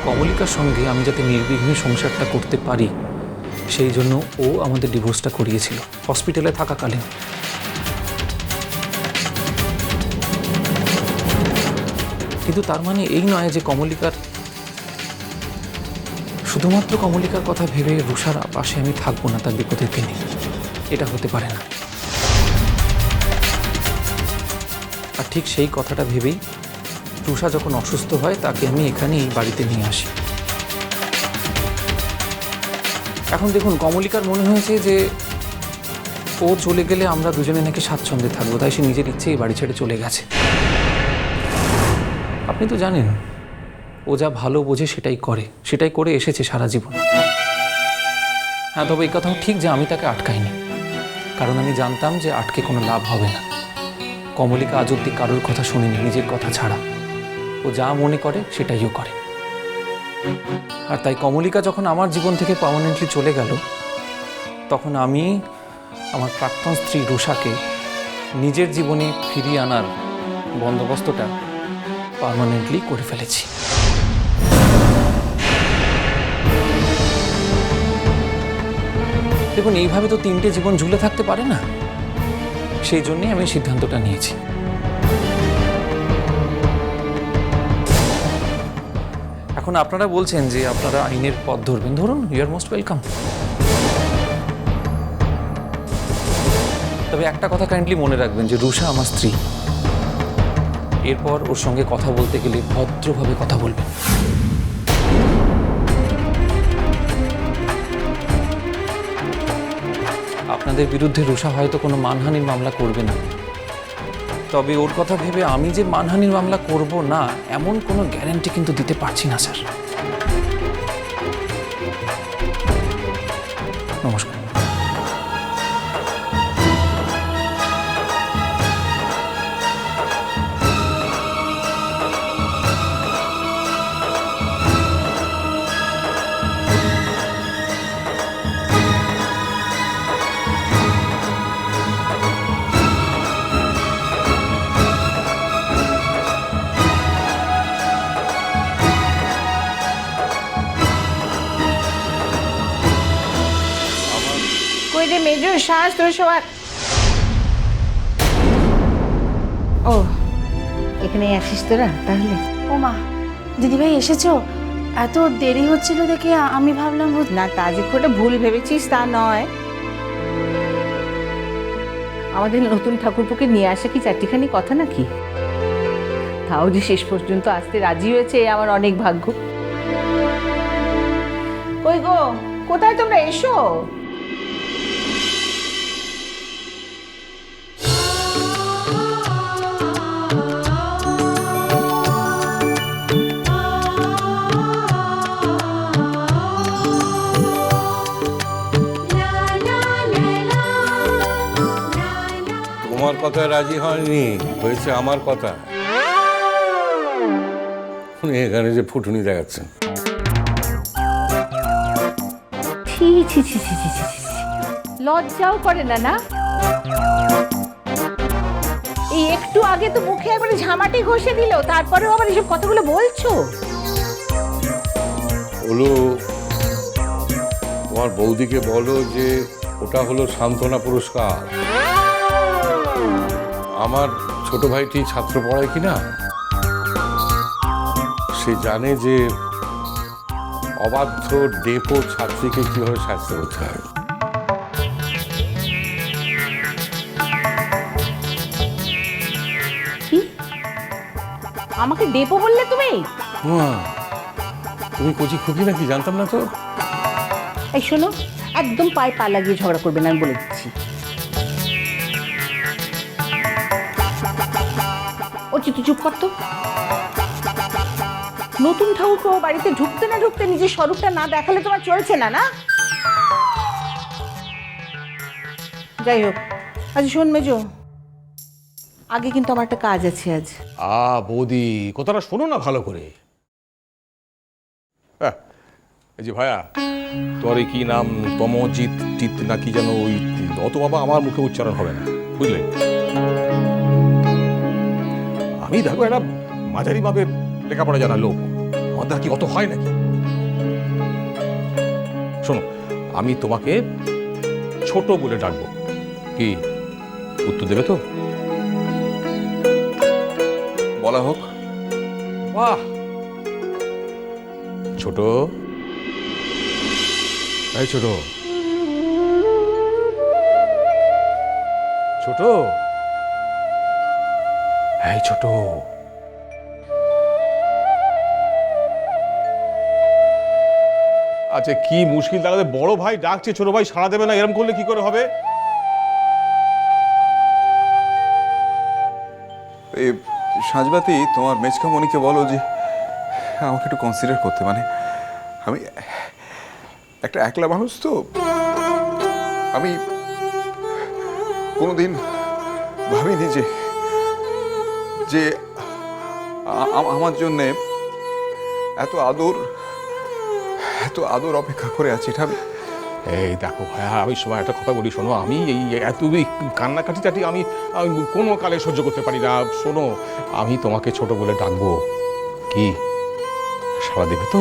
কমলিকার সঙ্গে আমি যাতে নির্বিঘ্নে সংসারটা করতে পারি সেই জন্য ও আমাদের ডিভোর্সটা করিয়েছিল হসপিটালে থাকাকালীন। কিন্তু তার মানে এই নয় যে শুধুমাত্র কমলিকার কথা ভেবে রুষার পাশে আমি থাকবো না তার বিপদের দিনে, এটা হতে পারে না। আর ঠিক সেই কথাটা ভেবেই রুষা যখন অসুস্থ হয় তাকে আমি এখানে এই বাড়িতে নিয়ে আসি। এখন দেখুন, কমলিকার মনে হয়েছে যে ও চলে গেলে আমরা দুজনে নাকি স্বাচ্ছন্দ্যে থাকবো, তাই সে নিজের ইচ্ছে এই বাড়ি ছেড়ে চলে গেছে। আপনি তো জানেন ও যা ভালো বোঝে সেটাই করে এসেছে সারা জীবন। হ্যাঁ, তবে এই কথাও ঠিক যে আমি তাকে আটকাইনি, কারণ আমি জানতাম যে আটকে কোনো লাভ হবে না। কমলিকা আজ অব্দি কারোর কথা শুনিনি নিজের কথা ছাড়া। ও যা মনে করে সেটাইও করে। আর তাই কমলিকা যখন আমার জীবন থেকে পার্মানেন্টলি চলে গেল, তখন আমি আমার প্রাক্তন স্ত্রী রুষাকে নিজের জীবনে ফিরিয়ে আনার বন্দোবস্তটা পার্মানেন্টলি করে ফেলেছি। দেখুন, এইভাবে তো 3টে জীবন ঝুলে থাকতে পারে না, সেই জন্যই আমি সিদ্ধান্তটা নিয়েছি। এখন আপনারা বলছেন যে আপনারা আইনের পথ ধরবেন, ধরুন, ইউ আর মোস্ট ওয়েলকাম। তবে একটা কথা কাইন্ডলি মনে রাখবেন যে রুষা আমার স্ত্রী। এরপর ওর সঙ্গে কথা বলতে গেলে ভদ্রভাবে কথা বলবেন। আপনাদের বিরুদ্ধে রুষা হয়তো কোনো মানহানির মামলা করবে না, তবে ওর কথা ভেবে আমি যে মানহানির মামলা করব না এমন কোনো গ্যারান্টি কিন্তু দিতে পারছি না স্যার। নমস্কার। কই রে মেজো শ্বাস তোর সবার। ও এখানে আছিস তোরা তাহলে? ও মা, দিদিভাই এসেছো? এত দেরি হচ্ছিল দেখে আমি ভাবলাম না, তা যে খুব একটা ভুল ভেবেছিস তা নয়। আমাদের নতুন ঠাকুরপুকে নিয়ে আসা কি চারটিখানি কথা নাকি? তাও যে শেষ পর্যন্ত আসতে রাজি হয়েছে আমার অনেক ভাগ্য। কই গো, কোথায় তোমরা? এসো। তোমার কথায় রাজি হয়নি, হয়েছে আমার কথা। উনি এখানে যে ফুটুনি দেখাচ্ছেন। ছি ছি ছি ছি ছি ছি ছি। লজ্জাও করে না না? এই একটু আগে তো মুখে একবারে ঝামাটি ঘষে দিল, তারপরেও আবার এসব কথাগুলো বলছো। বলো, তোমার বৌদিকে বলো যে ওটা হলো সান্ত্বনা পুরস্কার। আমার ছোট ভাইটি ছাত্র পড়ায় কিনা, সে জানে যে অবাধ্য ডেপো ছাত্রীকে কিভাবে শাস্তি করতে হয়। কি আমাকে ডেপো বললে তুমি? তুমি কচি খুকি নাকি, জানতাম না তো। এই শোনো, একদম পায়ে পা লাগিয়ে ঝগড়া করবে না, আমি বলে দিচ্ছি। ও তুই চুপ কর তো। নতুন ঠাকুর বাড়িতে ঢুকতে না ঢুকতে নিজের স্বরূপটা না দেখালে তোমার চলছে না, না? যাই হোক, আচ্ছা শোন মেজো, আগে কিন্তু আমার একটা কাজ আছে আজ। বৌদি, কথাটা শোনো না ভালো করে। এই যে ভাইয়া, তোর এই কি নাম, তমজিৎ টিত না কি যেন, ওই অত বাবা আমার মুখে উচ্চারণ হবে না, বুঝলে? আমি দেখো একটা মাঝারি ভাবে লেখাপড়া জানা লোক, আমার দ্বারা কি অত হয় নাকি? শোনো, আমি তোমাকে ছোট বলে ডাকবো, কি উত্তর দেবে তো? বলা হোক। বাহ, ছোট, এই ছোট, ছোট, এই ছোট। আচ্ছা, কি মুশকিল দাঁড়াতে, বড় ভাই ডাকছে, ছোট ভাই সাড়া দেবে না, এরকম করলে কি করে হবে? এই সাজবাতি, তোমার মেজকামণিকে বলো যে আমাকে একটু কনসিডার করতে। মানে আমি একটা একলা মানুষ তো, আমি কোনোদিন ভাবিনি যে আমার জন্যে এত আদর অপেক্ষা করে আছে। এটা আমি এই দেখো ভাইয়া, আমি সময় একটা কথা বলি, শোনো, আমি এই এত কান্নাকাটি টাটি আমি কোনো কালে সহ্য করতে পারি না। শোনো, আমি তোমাকে ছোট বলে ডাকবো, কি সাড়া দেবে তো?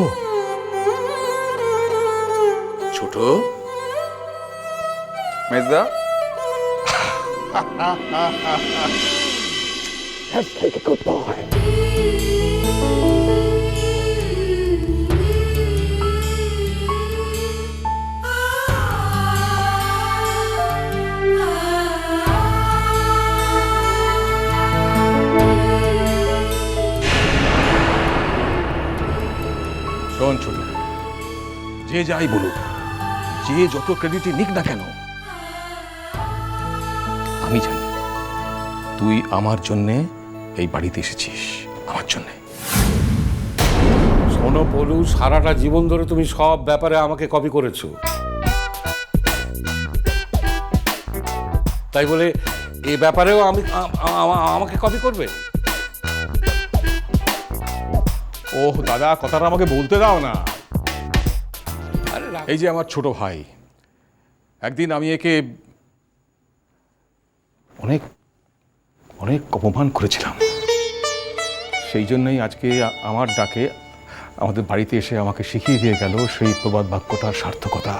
ছোট মেজদা, শোন ছোট, যে যাই বলুক, যে যত ক্রেডিটই নিক না কেন, আমি জানি তুই আমার জন্যে এই বাড়িতে এসেছিস, আমার জন্যে। শোনো পলু, সারাটা জীবন ধরে তুমি সব ব্যাপারে আমাকে কপি করেছো, তাই বলে এ ব্যাপারেও আমাকে কপি করবে? ওহ দাদা, কথাটা আমাকে বলতে দাও না। আরে এই যে আমার ছোট ভাই, একদিন আমি একে অনেক অনেক অপমান করেছিলাম, সেই জন্যই আজকে আমার ডাকে আমাদের বাড়িতে এসে আমাকে শিখিয়ে দিয়ে গেল সেই প্রবাদ বাক্যটার সার্থকতা।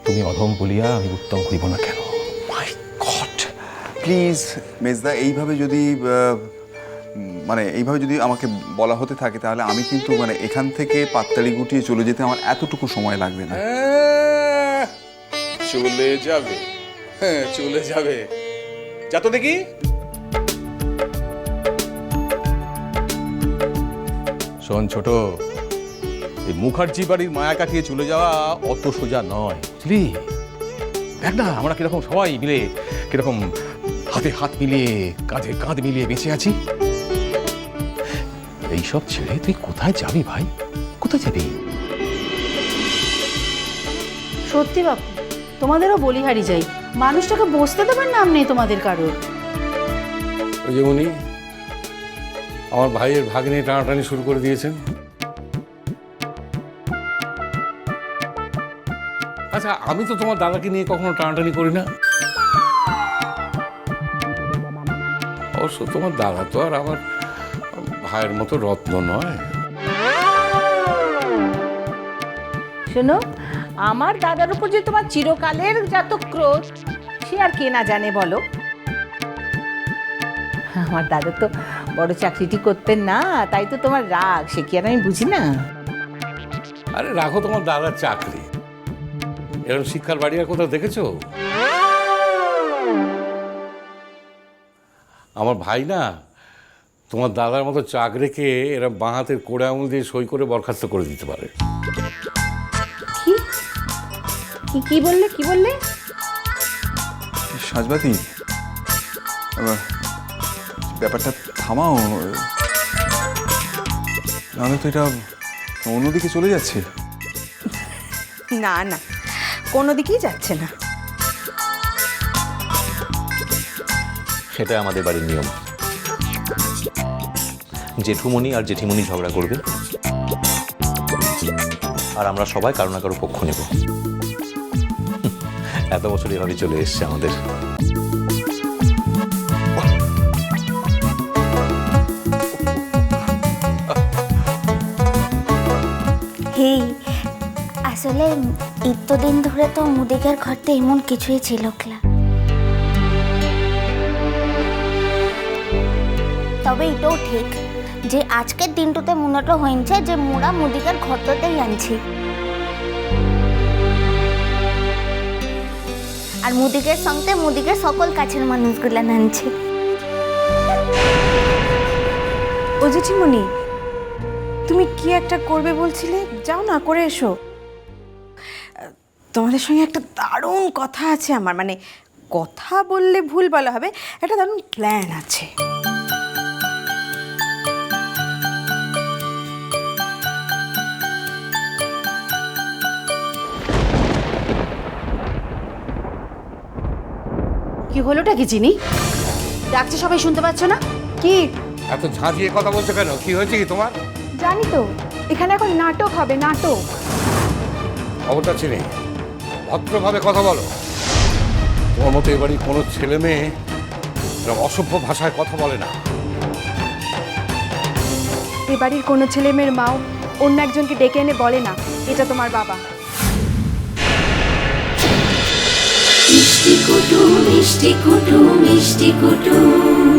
তুমি অধম বলিয়া আমি উত্তম হইব না কেন? মাই গড, প্লিজ মেজদা, এইভাবে যদি আমাকে বলা হতে থাকে, তাহলে আমি কিন্তু মানে এখান থেকে পাততাড়ি গুটিয়ে চলে যেতে আমার এতটুকু সময় লাগবে না। চলে যাবে, হ্যাঁ চলে যাবে, যা তো দেখি। শোন ছোট, এই মুখার্জি বাড়ির মায়া কাটিয়ে চলে যাওয়া অত সোজা নয়, বুঝলি? দেখ না, আমরা কিরকম সবাই মিলে, কিরকম হাতে হাত মিলিয়ে, কাঁধে কাঁধ মিলিয়ে বেঁচে আছি। এইসব ছেড়ে তুই কোথায় যাবি ভাই? কোথায় যাবি? সত্যি বাপু, তোমাদেরও বলিহারি যাই, মানুষটাকে বসতে দেবার নাম নেই তোমাদের কারোর। ওই যে উনি আমার ভাইয়ের ভাগ্নে টানাটানি শুরু করে দিয়েছেন। আচ্ছা, আমি তো তোমার দাদাকে নিয়ে কখনো টানাটানি করি না। অবশ্য তোমার দাদা তো আর আমার ভাইয়ের মতো রত্ন নয়। শোনো, আমার দাদার উপর যে তোমার চিরকালের যত ক্রোধ, সে আর কে না জানে বলো। আমার দাদা তো বড় চাকরিটি করতেন না, তাই তো তোমার রাগ, সে কি আর আমি বুঝি না? আরে রাখো তোমার দাদার চাকরি, এরকম শিক্ষার বাড়ি আর কোথাও দেখেছো? আমার ভাই না তোমার দাদার মতো চাকরিকে এরা বাঁ হাতের কোড়ে আঙুল দিয়ে সই করে বরখাস্ত করে দিতে পারে। কি বললে, কি বললে? সাজবাতি, ব্যাপারটা থামাও, নাহলে তো এটা অন্যদিকে চলে যাচ্ছে। না না, কোনো দিকেই যাচ্ছে না। সেটা আমাদের বাড়ির নিয়ম। জেঠুমণি আর জেঠিমণি ঝগড়া করবে, আর আমরা সবাই কারো না কারো পক্ষ নেব। এত বছর এভাবে চলে এসছে আমাদের। সেই আসলে এতদিন ধরে তো মুদিকের ঘরতে এমন কিছুই ছিল না। তবে এটাও ঠিক যে আজকের দিনটাতে মনেটা হয়েছে যে মোরা মুদিকের ঘরটাতেই আনছি, আর মুদিকের সঙ্গে মুদিকের সকল কাছের মানুষগুলো আনছে। ও জেঠিমণি, তুমি কি একটা করবে বলছিলে, যাও না করে এসো। তোমাদের সঙ্গে একটা দারুণ কথা আছে আমার, মানে কথা বললে ভুল বলা হবে, একটা দারুণ প্ল্যান আছে। কি হলোটা কি চিনি? ডাকছে সবাই শুনতে পাচ্ছ না? কি এত ঝাঁঝিয়ে কথা বলছো কেন? কি হয়েছে কি তোমার? জানি তো, এখানে এখন নাটক হবে, নাটক। খবরটা চিনি, ভদ্রভাবে কথা বলো। তোমার মতো এবারই কোনো ছেলে মেয়ে এরকম অসভ্য ভাষায় কথা বলে না। এ বাড়ির কোনো ছেলে মেয়ের মাও অন্য একজনকে ডেকে এনে বলে না এটা তোমার বাবা। মিষ্টি কুটুম মিষ্টি কুটুম মিষ্টি কুটুম।